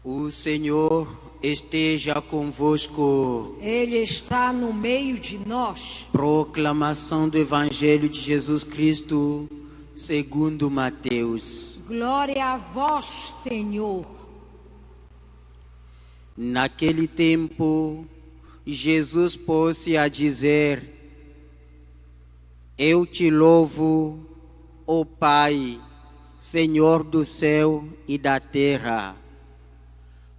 O Senhor esteja convosco. Ele está no meio de nós. Proclamação do Evangelho de Jesus Cristo, segundo Mateus. Glória a vós, Senhor. Naquele tempo, Jesus pôs-se a dizer: Eu te louvo, ó Pai, Senhor do céu e da terra,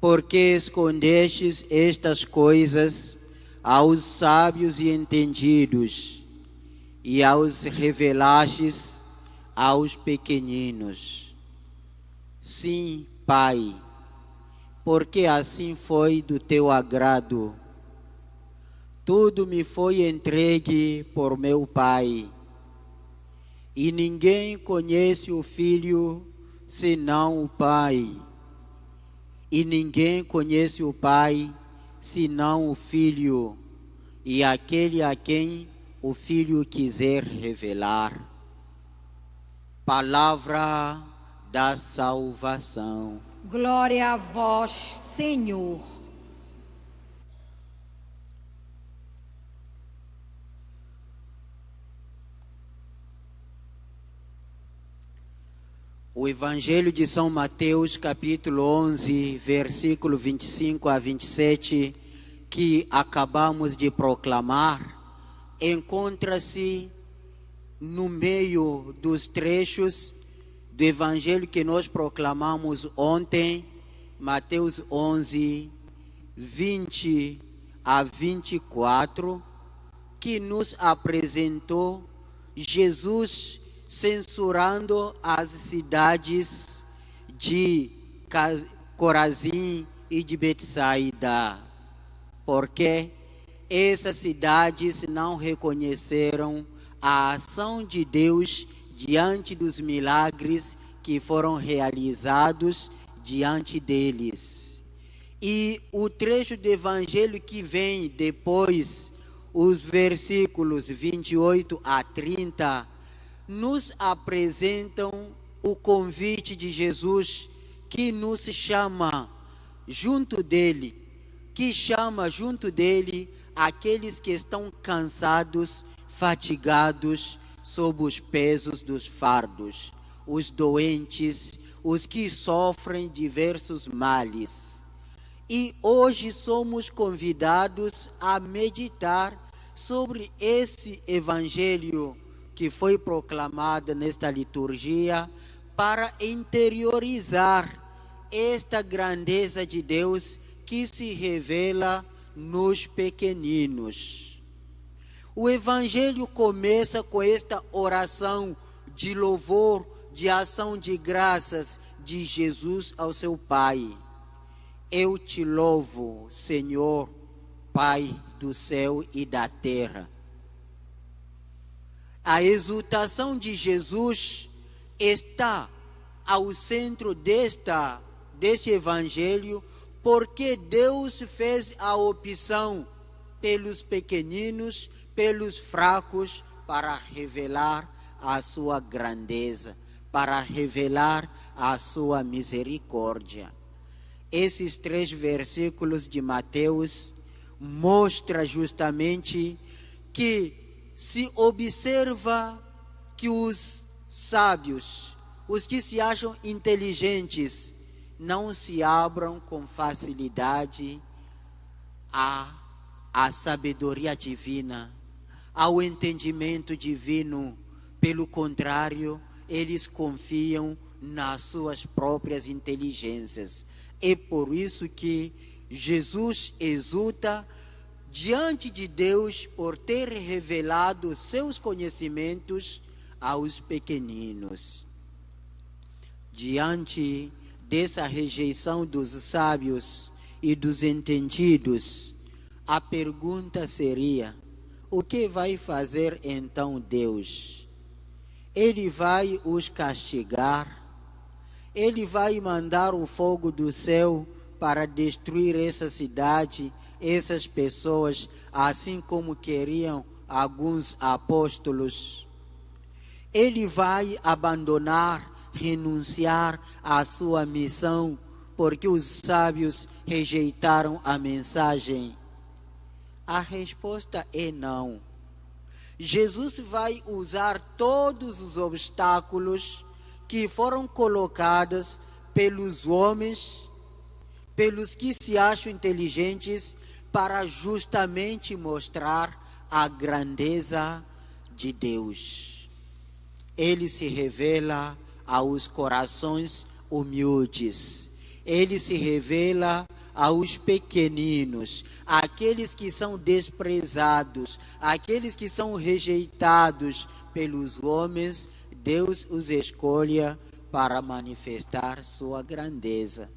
porque escondestes estas coisas aos sábios e entendidos e aos revelastes aos pequeninos. Sim, Pai, porque assim foi do teu agrado. Tudo me foi entregue por meu Pai, e ninguém conhece o Filho senão o Pai, e ninguém conhece o Pai senão o Filho, e aquele a quem o Filho quiser revelar. Palavra da salvação. Glória a vós, Senhor. O Evangelho de São Mateus, capítulo 11, versículo 25 a 27, que acabamos de proclamar, encontra-se no meio dos trechos do Evangelho que nós proclamamos ontem, Mateus 11, 20 a 24, que nos apresentou Jesus censurando as cidades de Corazim e de Betsaida, porque essas cidades não reconheceram a ação de Deus diante dos milagres que foram realizados diante deles. E o trecho do Evangelho que vem depois, os versículos 28 a 30, nos apresentam o convite de Jesus, que nos chama junto dele, aqueles que estão cansados, fatigados, sob os pesos dos fardos, os doentes, os que sofrem diversos males. E hoje somos convidados a meditar sobre esse Evangelho que foi proclamado nesta liturgia, para interiorizar esta grandeza de Deus que se revela nos pequeninos. O Evangelho começa com esta oração de louvor, de ação de graças de Jesus ao seu Pai. Eu te louvo, Senhor, Pai do céu e da terra. A exultação de Jesus está ao centro deste Evangelho, porque Deus fez a opção pelos pequeninos, pelos fracos, para revelar a sua grandeza, para revelar a sua misericórdia. Esses 3 versículos de Mateus mostram justamente que se observa que os sábios, os que se acham inteligentes, não se abram com facilidade à sabedoria divina, ao entendimento divino. Pelo contrário, eles confiam nas suas próprias inteligências. É por isso que Jesus exulta diante de Deus por ter revelado seus conhecimentos aos pequeninos. Diante dessa rejeição dos sábios e dos entendidos, a pergunta seria: o que vai fazer então Deus? Ele vai os castigar? Ele vai mandar o fogo do céu para destruir essa cidade, essas pessoas, assim como queriam alguns apóstolos? Ele vai abandonar, renunciar à sua missão porque os sábios rejeitaram a mensagem? A resposta é não. Jesus vai usar todos os obstáculos que foram colocados pelos homens, pelos que se acham inteligentes, para justamente mostrar a grandeza de Deus. Ele se revela aos corações humildes. Ele se revela aos pequeninos, aqueles que são desprezados, aqueles que são rejeitados pelos homens. Deus os escolhe para manifestar sua grandeza.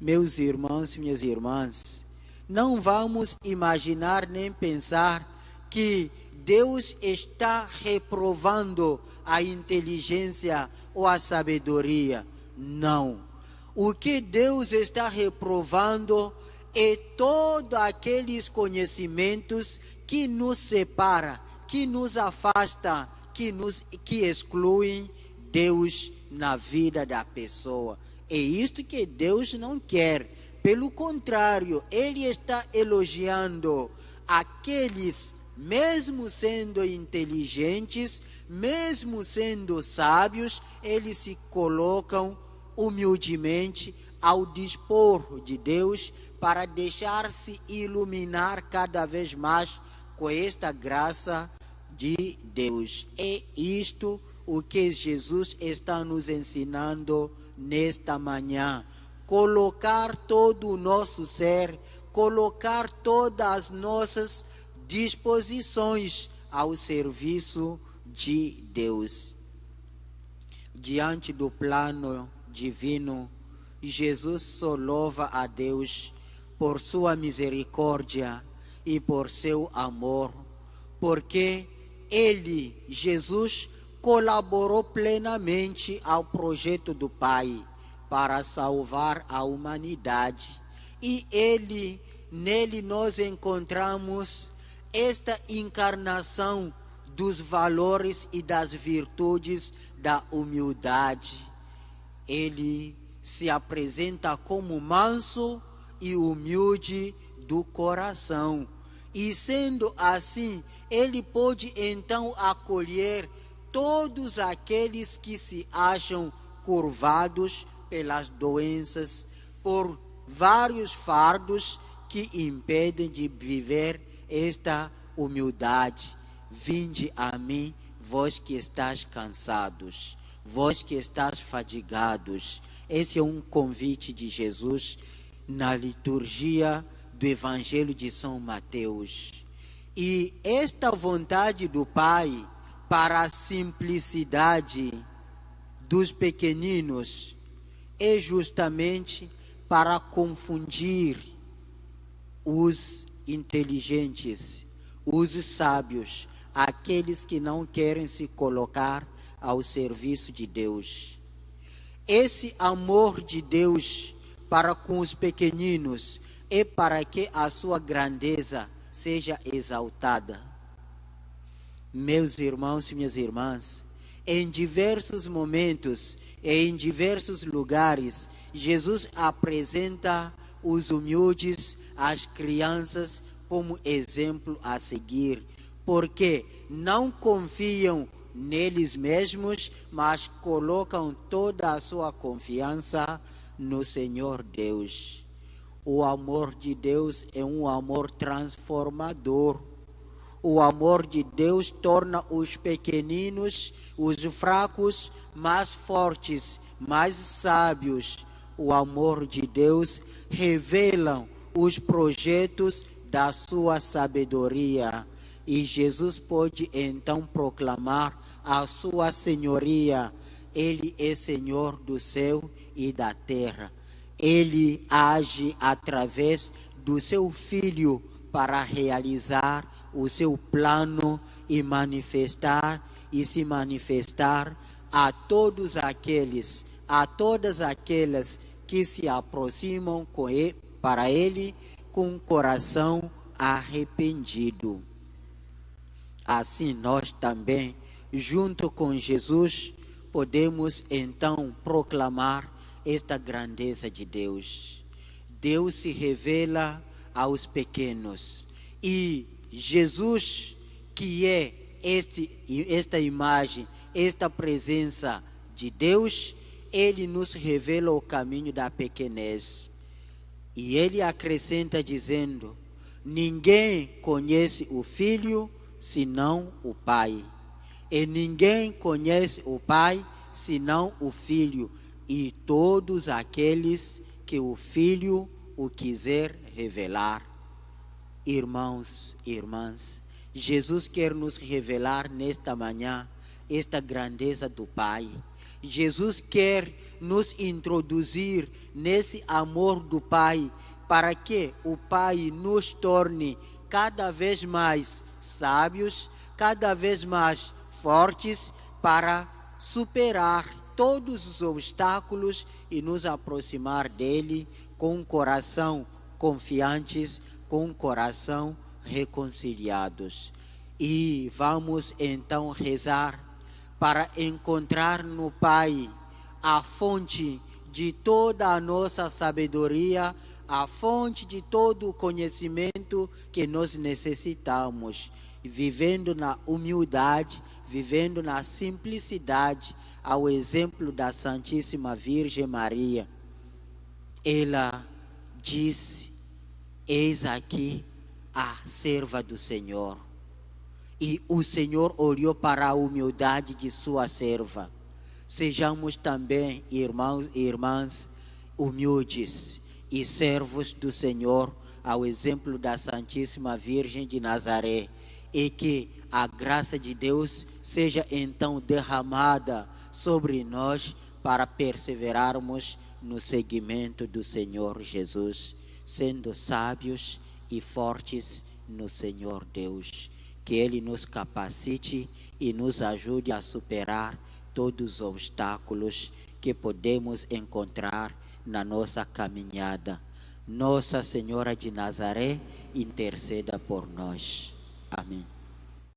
Meus irmãos e minhas irmãs, não vamos imaginar nem pensar que Deus está reprovando a inteligência ou a sabedoria. Não. O que Deus está reprovando é todos aqueles conhecimentos que nos separam, que nos afastam, que excluem Deus na vida da pessoa. É isto que Deus não quer. Pelo contrário, Ele está elogiando aqueles, mesmo sendo inteligentes, mesmo sendo sábios, eles se colocam humildemente ao dispor de Deus para deixar-se iluminar cada vez mais com esta graça de Deus. É isto o que Jesus está nos ensinando nesta manhã. Colocar todo o nosso ser, colocar todas as nossas disposições ao serviço de Deus. Diante do plano divino, Jesus só louva a Deus por sua misericórdia e por seu amor, porque Ele, Jesus, colaborou plenamente ao projeto do Pai para salvar a humanidade. E nele nós encontramos esta encarnação dos valores e das virtudes da humildade. Ele se apresenta como manso e humilde do coração. E sendo assim, ele pode então acolher todos aqueles que se acham curvados pelas doenças, por vários fardos que impedem de viver esta humildade. Vinde a mim, vós que estáis cansados, vós que estáis fadigados. Esse é um convite de Jesus na liturgia do Evangelho de São Mateus. E esta vontade do Pai para a simplicidade dos pequeninos é justamente para confundir os inteligentes, os sábios, aqueles que não querem se colocar ao serviço de Deus. Esse amor de Deus para com os pequeninos é para que a sua grandeza seja exaltada. Meus irmãos e minhas irmãs, em diversos momentos e em diversos lugares, Jesus apresenta os humildes, as crianças, como exemplo a seguir, porque não confiam neles mesmos, mas colocam toda a sua confiança no Senhor Deus. O amor de Deus é um amor transformador. O amor de Deus torna os pequeninos, os fracos, mais fortes, mais sábios. O amor de Deus revela os projetos da sua sabedoria. E Jesus pode então proclamar a sua senhoria. Ele é Senhor do céu e da terra. Ele age através do seu Filho para realizar o seu plano e se manifestar a todos aqueles, a todas aquelas que se aproximam para Ele com um coração arrependido. Assim nós também, junto com Jesus, podemos então proclamar esta grandeza de Deus. Deus se revela aos pequenos. E Jesus, que é esta imagem, esta presença de Deus, ele nos revela o caminho da pequenez. E ele acrescenta dizendo: ninguém conhece o Filho senão o Pai. E ninguém conhece o Pai senão o Filho, e todos aqueles que o Filho o quiser revelar. Irmãos e irmãs, Jesus quer nos revelar nesta manhã esta grandeza do Pai. Jesus quer nos introduzir nesse amor do Pai, para que o Pai nos torne cada vez mais sábios, cada vez mais fortes, para superar todos os obstáculos e nos aproximar dele com um coração confiantes, com um coração reconciliados. E vamos então rezar para encontrar no Pai a fonte de toda a nossa sabedoria, a fonte de todo o conhecimento que nós necessitamos, vivendo na humildade, vivendo na simplicidade, ao exemplo da Santíssima Virgem Maria. Ela disse: eis aqui a serva do Senhor. E o Senhor olhou para a humildade de sua serva. Sejamos também, irmãos e irmãs, humildes e servos do Senhor, ao exemplo da Santíssima Virgem de Nazaré, e que a graça de Deus seja então derramada sobre nós para perseverarmos no seguimento do Senhor Jesus, sendo sábios e fortes no Senhor Deus. Que Ele nos capacite e nos ajude a superar todos os obstáculos que podemos encontrar na nossa caminhada. Nossa Senhora de Nazaré, interceda por nós. Amém.